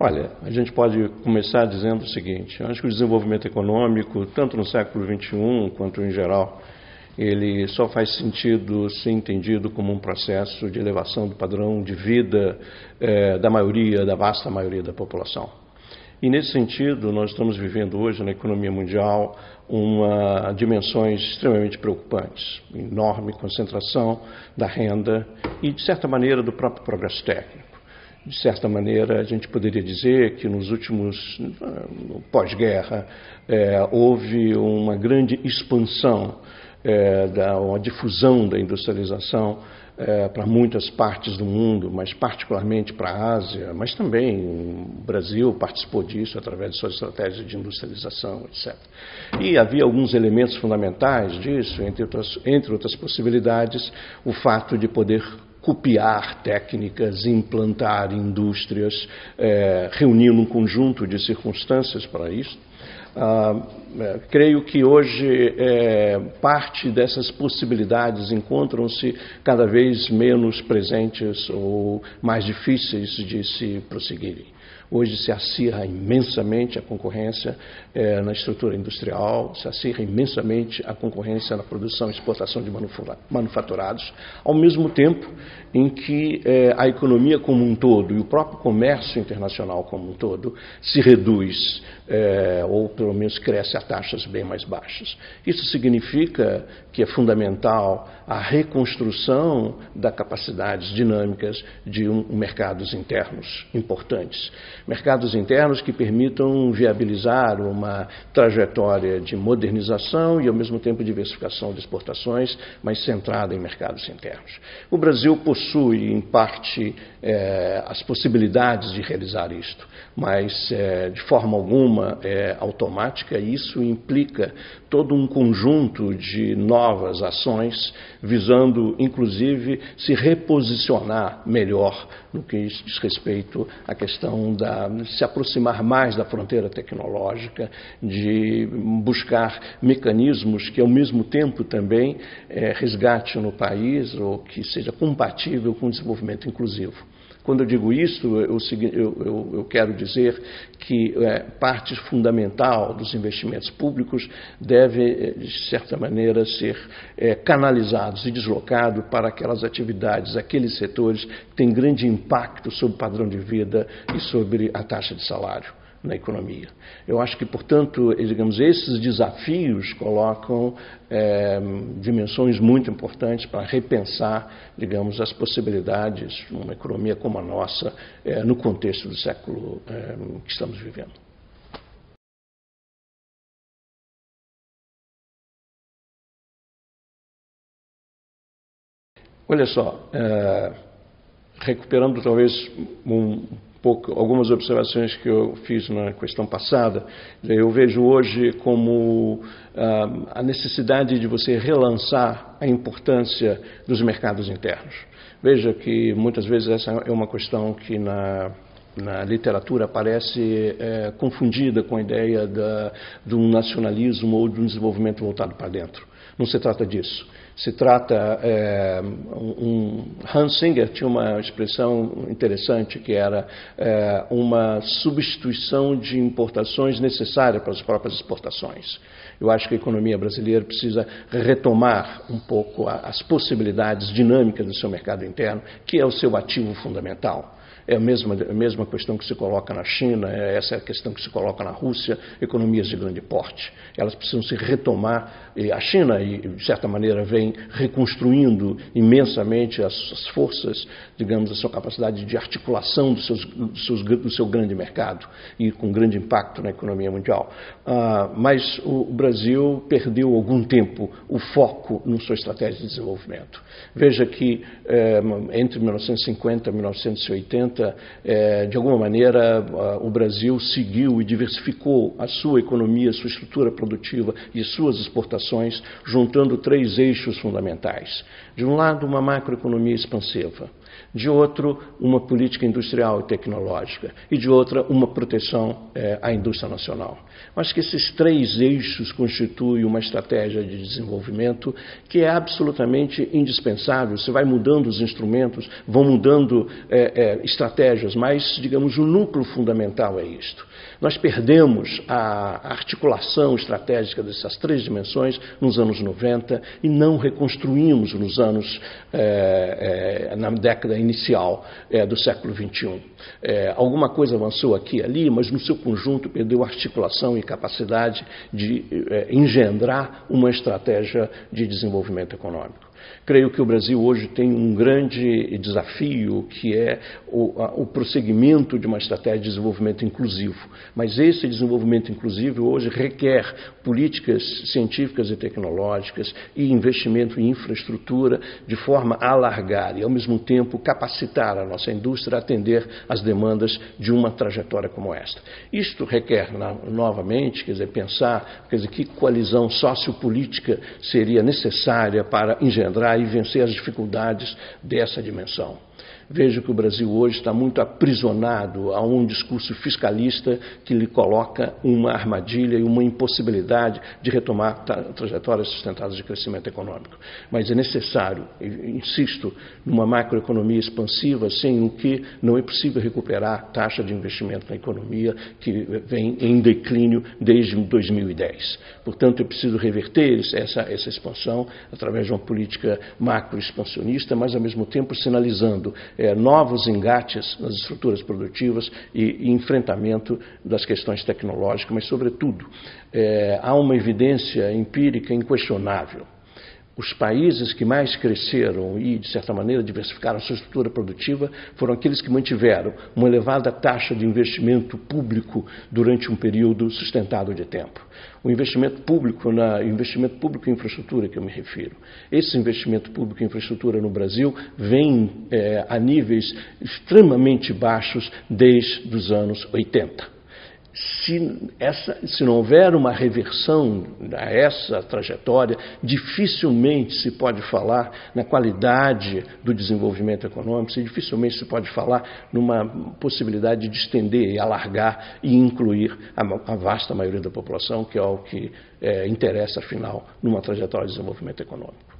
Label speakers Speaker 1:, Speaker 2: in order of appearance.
Speaker 1: Olha, a gente pode começar dizendo o seguinte: eu acho que o desenvolvimento econômico, tanto no século XXI quanto em geral, ele só faz sentido ser entendido como um processo de elevação do padrão de vida da vasta maioria da população. E, nesse sentido, nós estamos vivendo hoje na economia mundial dimensões extremamente preocupantes, enorme concentração da renda e, de certa maneira, do próprio progresso técnico. De certa maneira, a gente poderia dizer que nos últimos, pós-guerra, houve uma grande expansão, uma difusão da industrialização para muitas partes do mundo, mas particularmente para a Ásia, mas também o Brasil participou disso através de suas estratégias de industrialização, etc. E havia alguns elementos fundamentais disso, entre outras possibilidades, o fato de poder copiar técnicas, implantar indústrias, reunindo um conjunto de circunstâncias para isso. Creio que hoje parte dessas possibilidades encontram-se cada vez menos presentes ou mais difíceis de se prosseguirem. Hoje se acirra imensamente a concorrência na estrutura industrial, se acirra imensamente a concorrência na produção e exportação de manufaturados, ao mesmo tempo em que a economia como um todo e o próprio comércio internacional como um todo se reduz, ou pelo menos cresce a taxas bem mais baixas. Isso significa que é fundamental a reconstrução das capacidades dinâmicas de mercados internos importantes. Mercados internos que permitam viabilizar uma trajetória de modernização e, ao mesmo tempo, diversificação de exportações, mas centrada em mercados internos. O Brasil possui, em parte, as possibilidades de realizar isto, mas, de forma alguma, automática. Isso implica todo um conjunto de novas ações, visando, inclusive, se reposicionar melhor no que diz respeito à questão de se aproximar mais da fronteira tecnológica, de buscar mecanismos que, ao mesmo tempo, também resgate no país ou que seja compatível com o desenvolvimento inclusivo. Quando eu digo isso, eu quero dizer que parte fundamental dos investimentos públicos deve, de certa maneira, ser canalizados e deslocados para aquelas atividades, aqueles setores que têm grande impacto sobre o padrão de vida e sobre a taxa de salário na economia. Eu acho que, portanto, digamos, esses desafios colocam dimensões muito importantes para repensar, digamos, as possibilidades de uma economia como a nossa no contexto do século que estamos vivendo. Olha só, recuperando talvez algumas observações que eu fiz na questão passada, eu vejo hoje como a necessidade de você relançar a importância dos mercados internos. Veja que muitas vezes essa é uma questão que na literatura parece confundida com a ideia de um nacionalismo ou de um desenvolvimento voltado para dentro. Não se trata disso. Se trata, Hans Singer tinha uma expressão interessante que era uma substituição de importações necessária para as próprias exportações. Eu acho que a economia brasileira precisa retomar um pouco as possibilidades dinâmicas do seu mercado interno, que é o seu ativo fundamental. É a mesma questão que se coloca na China, essa é a questão que se coloca na Rússia, economias de grande porte. Elas precisam se retomar, e a China, de certa maneira, vem reconstruindo imensamente as forças, digamos, a sua capacidade de articulação do seu grande mercado, e com grande impacto na economia mundial. Mas o Brasil perdeu algum tempo o foco na sua estratégia de desenvolvimento. Veja que entre 1950 e 1980, de alguma maneira, o Brasil seguiu e diversificou a sua economia, a sua estrutura produtiva e suas exportações, juntando 3 eixos fundamentais. De um lado, uma macroeconomia expansiva. De outro, uma política industrial e tecnológica. E de outra, uma proteção à indústria nacional. Acho que esses 3 eixos constituem uma estratégia de desenvolvimento que é absolutamente indispensável. Você vai mudando os instrumentos, vão mudando estratégias estratégias, mas, digamos, o núcleo fundamental é isto. Nós perdemos a articulação estratégica dessas três dimensões nos anos 90 e não reconstruímos na década inicial do século XXI. Alguma coisa avançou aqui e ali, mas no seu conjunto perdeu articulação e capacidade de engendrar uma estratégia de desenvolvimento econômico. Creio que o Brasil hoje tem um grande desafio, que é o prosseguimento de uma estratégia de desenvolvimento inclusivo. Mas esse desenvolvimento inclusivo hoje requer políticas científicas e tecnológicas e investimento em infraestrutura de forma a alargar e, ao mesmo tempo, capacitar a nossa indústria a atender às demandas de uma trajetória como esta. Isto requer, novamente, pensar que coalizão sociopolítica seria necessária para engendrar e vencer as dificuldades dessa dimensão. Vejo que o Brasil hoje está muito aprisionado a um discurso fiscalista que lhe coloca uma armadilha e uma impossibilidade de retomar trajetórias sustentadas de crescimento econômico. Mas é necessário, insisto, numa macroeconomia expansiva, sem o que não é possível recuperar a taxa de investimento na economia que vem em declínio desde 2010. Portanto, é preciso reverter essa expansão através de uma política macroexpansionista, mas, ao mesmo tempo, sinalizando novos engates nas estruturas produtivas e enfrentamento das questões tecnológicas, mas, sobretudo, há uma evidência empírica inquestionável. Os países que mais cresceram e, de certa maneira, diversificaram a sua estrutura produtiva foram aqueles que mantiveram uma elevada taxa de investimento público durante um período sustentado de tempo. O investimento público em infraestrutura que eu me refiro. Esse investimento público em infraestrutura no Brasil vem a níveis extremamente baixos desde os anos 80. Se não houver uma reversão a essa trajetória, dificilmente se pode falar na qualidade do desenvolvimento econômico, dificilmente se pode falar numa possibilidade de estender e alargar e incluir a vasta maioria da população, que é o que interessa, afinal, numa trajetória de desenvolvimento econômico.